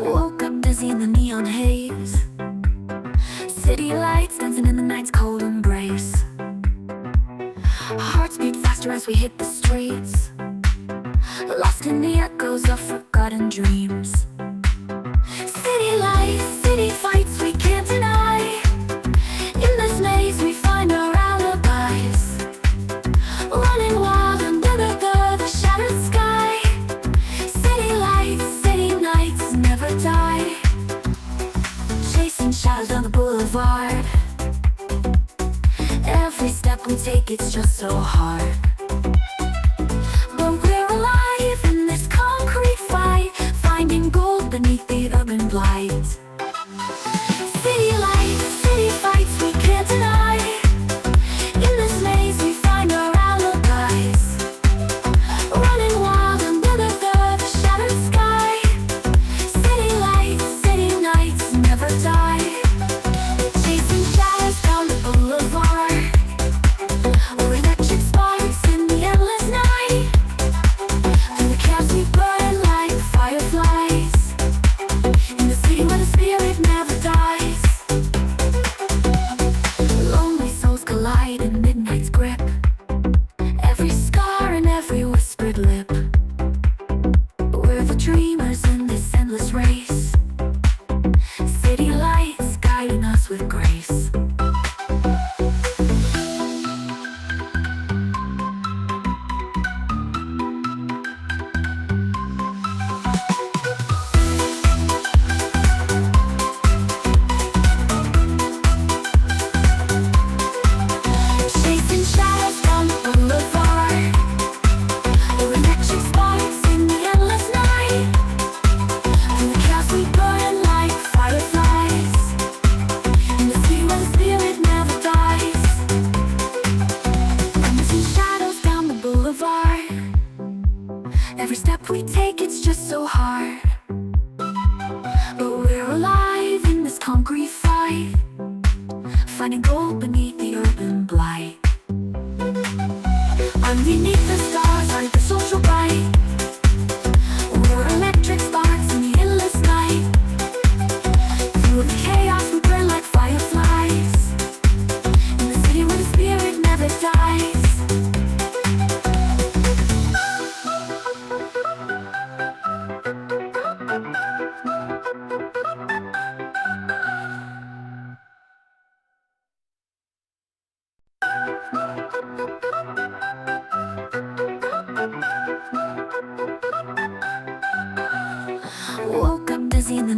Woke up dizzy in the neon haze, city lights dancing in the night's cold embrace. Hearts beat faster as we hit the streets, lost in the echoes of forgotten dreams. City lights, city fights we can't deny. In this maze we find our alibis, running wild under the shattered sky. City lights, city nights never die, chasing shadows down the boulevard. Every step we take, it's just so hard. But we're alive in this concrete fight, finding gold beneath the urban blight. City lights, city fights we can't deny. In this maze we find our alibis, running wild under the shattered sky. City lights, city nights never die, chasing shadows down the boulevard. Or electric sparks in the endless night. Through the chaos we burn like fireflies, in the city where the spirit never dies. Lonely souls collide in midnight's grip, every scar and every whispered lip. We're the dreamers in this endless race, city lights guiding us with grace. Chasing shadows down the boulevard, or electric sparks in the endless night. Through the chaos we burn like fireflies, in the city where the spirit never dies. And we see shadows down the boulevard. Every step we take, it's just so hard. But we're alive in this concrete fight, finding gold beneath the urban blight. Underneath the stars are the social bright. We're electric sparks in the endless night. Through the chaos we burn like fireflies, in the city where the spirit never dies. Woke up dizzy in the